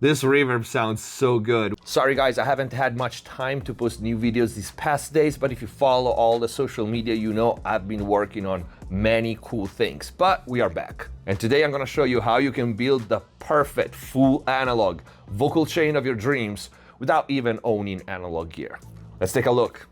This reverb sounds so good. Sorry guys, I haven't had much time to post new videos these past days, but if you follow all the social media, you know I've been working on many cool things, but we are back. And today I'm gonna show you how you can build the perfect full analog vocal chain of your dreams without even owning analog gear. Let's take a look.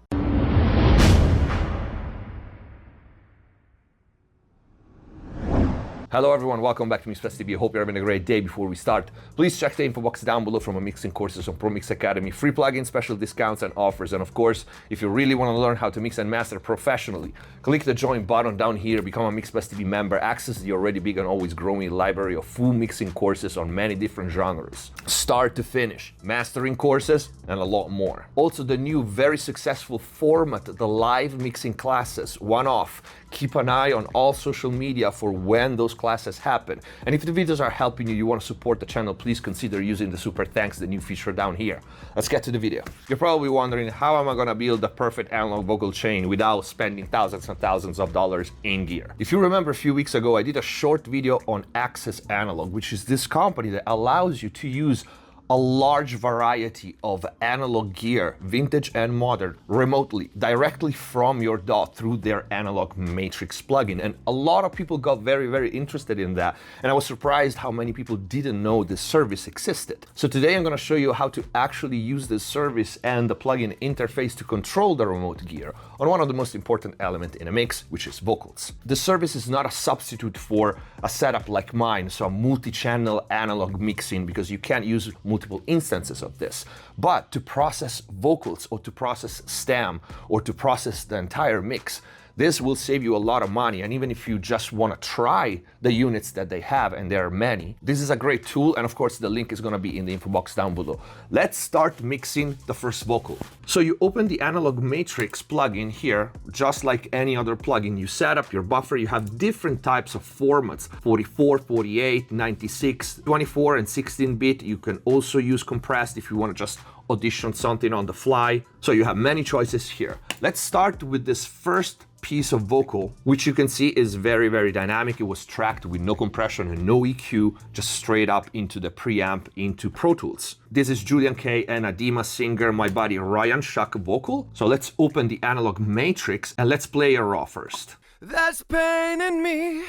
Hello everyone, welcome back to MixPlus TV. I hope you're having a great day. Before we start, please check the info box down below for my mixing courses on Pro Mix Academy, free plugins, special discounts and offers. And of course, if you really want to learn how to mix and master professionally, click the join button down here, become a MixPlus TV member, access the already big and always growing library of full mixing courses on many different genres, start to finish, mastering courses, and a lot more. Also the new very successful format, the live mixing classes, one-off. Keep an eye on all social media for when those classes happen. And if the videos are helping you, you want to support the channel, please consider using the super thanks, the new feature down here. Let's get to the video. You're probably wondering, how am I gonna build the perfect analog vocal chain without spending thousands and thousands of dollars in gear? If you remember a few weeks ago, I did a short video on Access Analog, which is this company that allows you to use a large variety of analog gear, vintage and modern, remotely, directly from your DAW through their analog matrix plugin. And a lot of people got very interested in that. And I was surprised how many people didn't know this service existed. So today I'm gonna show you how to actually use this service and the plugin interface to control the remote gear on one of the most important elements in a mix, which is vocals. This service is not a substitute for a setup like mine, so a multi-channel analog mixing, because you can't use multiple instances of this. But to process vocals or to process stem or to process the entire mix, this will save you a lot of money. And even if you just want to try the units that they have, and there are many, this is a great tool. And of course, the link is going to be in the info box down below. Let's start mixing the first vocal. So you open the analog matrix plugin here, just like any other plugin. You set up your buffer. You have different types of formats, 44, 48, 96, 24 and 16-bit. You can also use compressed if you want to just audition something on the fly. So you have many choices here. Let's start with this first piece of vocal, which you can see is very dynamic. It was tracked with no compression and no EQ, just straight up into the preamp into Pro Tools. This is Julien-K and Adema singer, my buddy Ryan Shuck vocal. So let's open the analog matrix and let's play a raw first. There's pain in me,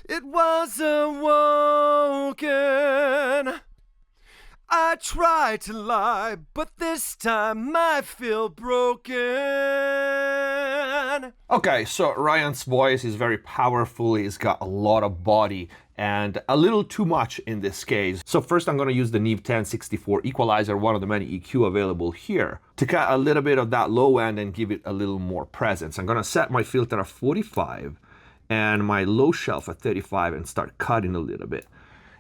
it was awoken. I tried to lie, but this time I feel broken. Okay, so Ryan's voice is very powerful. He's got a lot of body and a little too much in this case. So first I'm gonna use the Neve 1064 equalizer, one of the many EQ available here, to cut a little bit of that low end and give it a little more presence. I'm gonna set my filter at 45 and my low shelf at 35 and start cutting a little bit.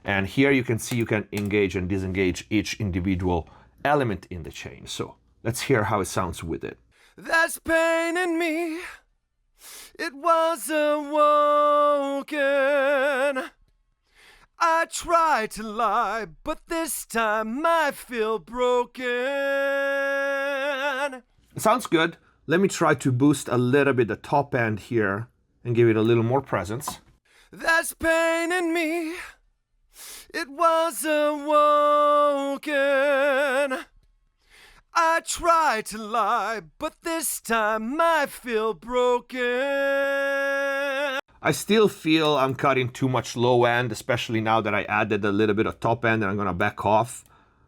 And here you can see you can engage and disengage each individual element in the chain. So let's hear how it sounds with it. There's pain in me, it was awoken. I tried to lie, but this time I feel broken. It sounds good. Let me try to boost a little bit the top end here and give it a little more presence. There's pain in me, it was awoken. I tried to lie, but this time I feel broken. I still feel I'm cutting too much low end, especially now that I added a little bit of top end, and I'm gonna back off,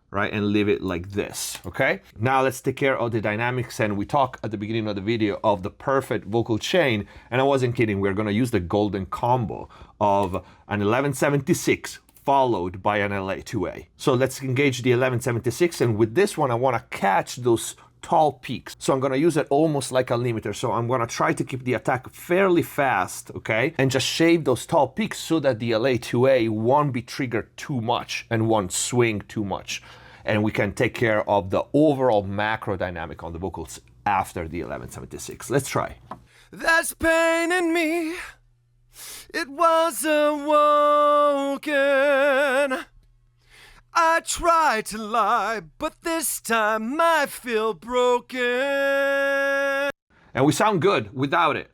right, and leave it like this, okay? Now let's take care of the dynamics, and we talked at the beginning of the video of the perfect vocal chain, and I wasn't kidding. We're gonna use the golden combo of an 1176 followed by an LA2A. So let's engage the 1176, and with this one I want to catch those tall peaks. So I'm going to use it almost like a limiter. So I'm going to try to keep the attack fairly fast, okay? And just shave those tall peaks so that the LA2A won't be triggered too much and won't swing too much. And we can take care of the overall macro dynamic on the vocals after the 1176. Let's try. There's pain in me, it was awoken. I tried to lie, but this time I feel broken. And we sound good without it.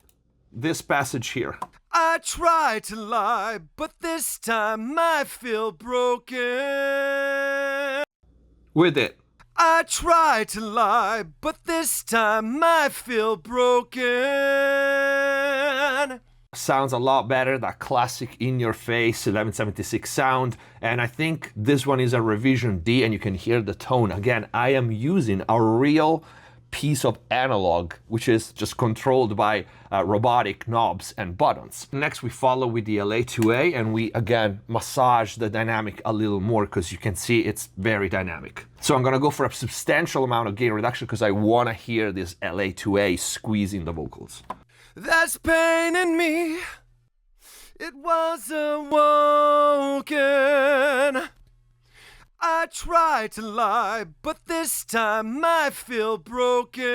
This passage here. I tried to lie, but this time I feel broken. with it. I try to lie, but this time I feel broken. Sounds a lot better, that classic in-your-face 1176 sound, and I think this one is a revision D, and you can hear the tone. Again, I am using a real piece of analog, which is just controlled by robotic knobs and buttons. Next, we follow with the LA2A, and we, again, massage the dynamic a little more, because you can see it's very dynamic. So I'm gonna go for a substantial amount of gain reduction, because I wanna hear this LA2A squeezing the vocals. There's pain in me, it was awoken. I try to lie, but this time I feel broken.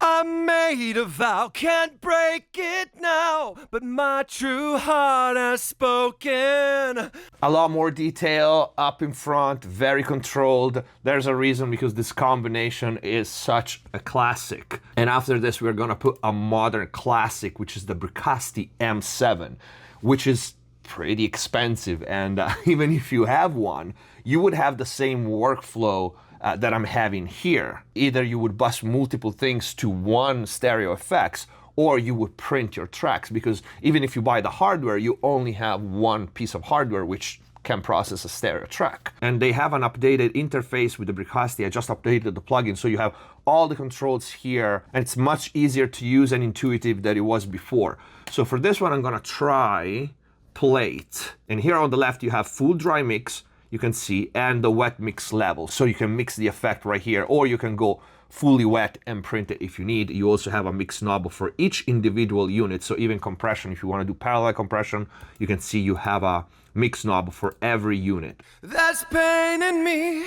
I made a vow, can't break it now, but my true heart has spoken. A lot more detail up in front, very controlled. There's a reason, because this combination is such a classic. And after this, we're gonna put a modern classic, which is the Bricasti M7, which is pretty expensive. And even if you have one, you would have the same workflow that I'm having here. Either you would bus multiple things to one stereo effects, or you would print your tracks, because even if you buy the hardware, you only have one piece of hardware which can process a stereo track. And they have an updated interface with the Bricasti. I just updated the plugin, so you have all the controls here, and it's much easier to use and intuitive than it was before. So for this one, I'm gonna try plate. And here on the left, you have full dry mix, you can see, and the wet mix level. So you can mix the effect right here, or you can go fully wet and print it if you need. You also have a mix knob for each individual unit. So even compression, if you want to do parallel compression, you can see you have a mix knob for every unit. There's pain in me,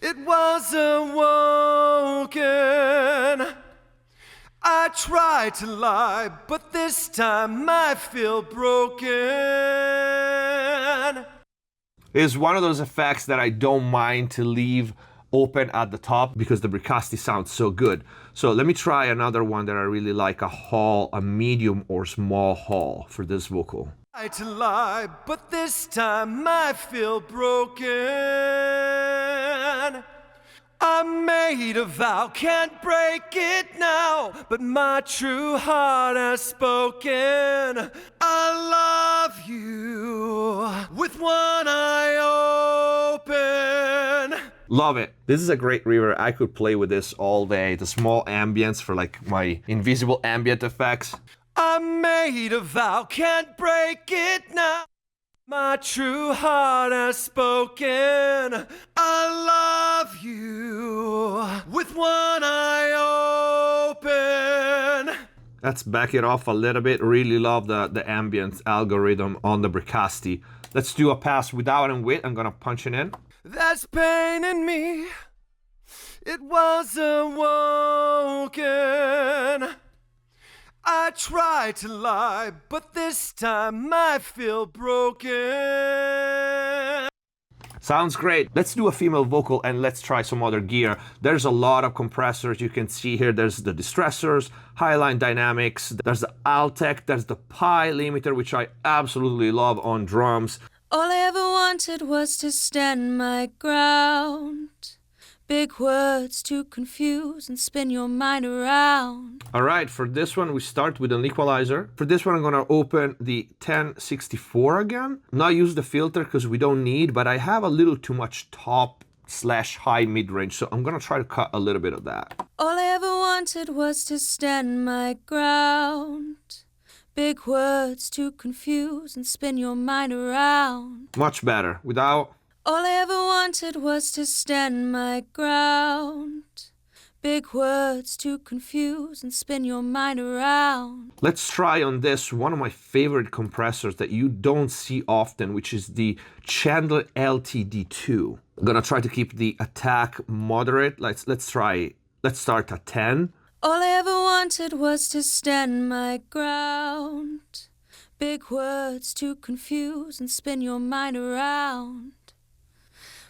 it was awoken. I try to lie, but this time I feel broken. Is one of those effects that I don't mind to leave open at the top, because the Bricasti sounds so good. So let me try another one that I really like, a hall, a medium or small hall for this vocal. I try to lie, but this time I feel broken. I made a vow, can't break it now, but my true heart has spoken. I love you with one eye open. Love it. This is a great reverb. I could play with this all day. The small ambience for like my invisible ambient effects. I made a vow, can't break it now. My true heart has spoken. I love you with one eye open. Let's back it off a little bit. Really love the ambient algorithm on the Bricasti. Let's do a pass without and with. I'm gonna punch it in. There's pain in me, it was awoken. I try to lie, but this time I feel broken. Sounds great. Let's do a female vocal and let's try some other gear. There's a lot of compressors you can see here. There's the distressors, highline dynamics, there's the Altec, there's the Pi limiter, which I absolutely love on drums. All I ever wanted was to stand my ground. Big words to confuse and spin your mind around. All right, for this one, we start with an equalizer. For this one, I'm gonna open the 1064 again. Not use the filter because we don't need, but I have a little too much top/high mid-range, so I'm gonna try to cut a little bit of that. All I ever wanted was to stand my ground. Big words to confuse and spin your mind around. Much better, without... All I ever wanted was to stand my ground. Big words to confuse and spin your mind around. Let's try on this, one of my favorite compressors that you don't see often, which is the Chandler LTD2. I'm gonna try to keep the attack moderate. Let's try, let's start at 10. All I ever wanted was to stand my ground. Big words to confuse and spin your mind around.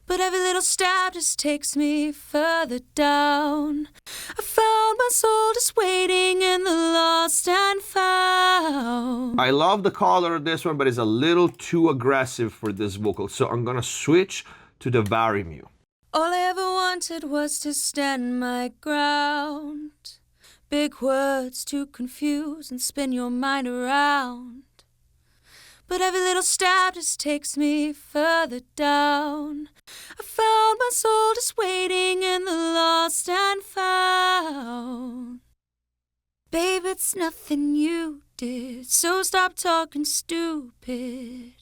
But every little step just takes me further down. I found my soul just waiting in the lost and found. I love the color of this one, but it's a little too aggressive for this vocal. So I'm gonna switch to the Varimu. All I ever wanted was to stand my ground. Big words to confuse and spin your mind around. But every little step just takes me further down. I found my soul just waiting in the lost and found. Babe, it's nothing you did, so stop talking stupid.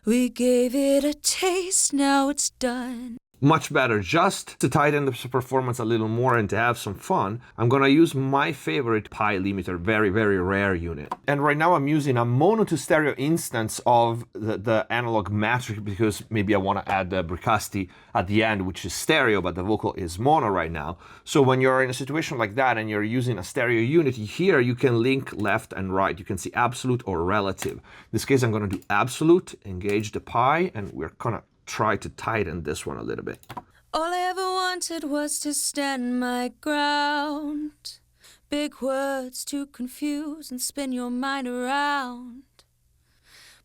We gave it a taste, now it's done. Much better. Just to tighten the performance a little more and to have some fun, I'm gonna use my favorite pi limiter, very, very rare unit. And right now I'm using a mono to stereo instance of the analog matrix because maybe I wanna add the Bricasti at the end, which is stereo, but the vocal is mono right now. So when you're in a situation like that and you're using a stereo unit, here you can link left and right. You can see absolute or relative. In this case, I'm gonna do absolute, engage the pi, and we're gonna try to tighten this one a little bit. All I ever wanted was to stand my ground. Big words to confuse and spin your mind around.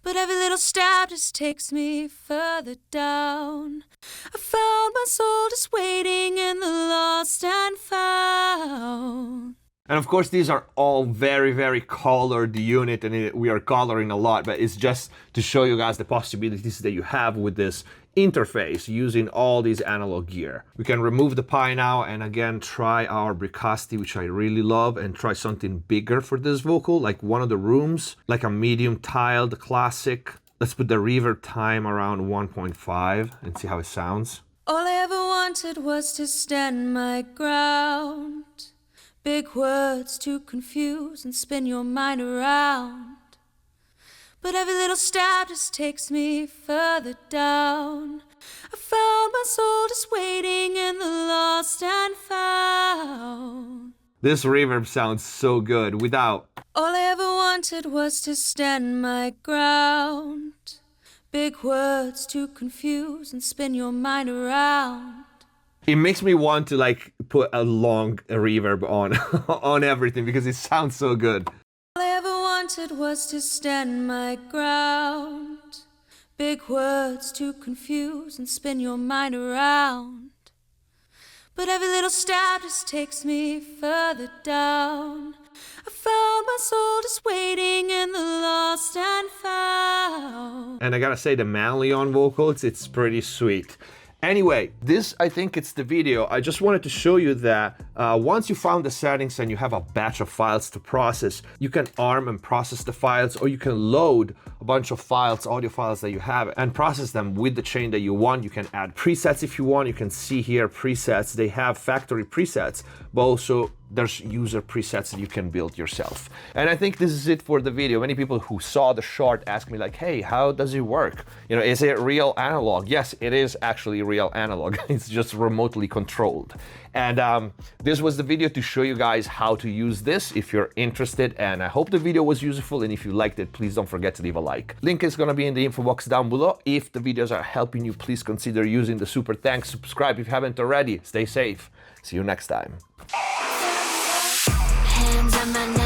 But every little step just takes me further down. I found my soul just waiting in the lost and found. And of course, these are all very, very colored unit, and we are coloring a lot, but it's just to show you guys the possibilities that you have with this interface using all these analog gear. We can remove the pi now and again try our Bricasti, which I really love, and try something bigger for this vocal, like one of the rooms, like a medium tiled classic. Let's put the reverb time around 1.5 and see how it sounds. All I ever wanted was to stand my ground. Big words to confuse and spin your mind around. But every little step just takes me further down. I found my soul just waiting in the lost and found. This reverb sounds so good without. All I ever wanted was to stand my ground. Big words to confuse and spin your mind around. It makes me want to like put a long reverb on on everything because it sounds so good. All I ever wanted was to stand my ground. Big words to confuse and spin your mind around. But every little step just takes me further down. I found my soul just waiting in the lost and found. And I gotta say, the Manleon vocals, it's pretty sweet. Anyway, this, I think it's the video. I just wanted to show you that once you found the settings and you have a batch of files to process, you can arm and process the files, or you can load a bunch of files, audio files that you have, and process them with the chain that you want. You can add presets if you want. You can see here presets. They have factory presets, but also there's user presets that you can build yourself. And I think this is it for the video. Many people who saw the short asked me like, hey, how does it work? You know, is it real analog? Yes, it is actually real analog. It's just remotely controlled. And this was the video to show you guys how to use this if you're interested. And I hope the video was useful. And if you liked it, please don't forget to leave a like. Link is gonna be in the info box down below. If the videos are helping you, please consider using the super thanks. Subscribe if you haven't already. Stay safe. See you next time. Hands on my neck.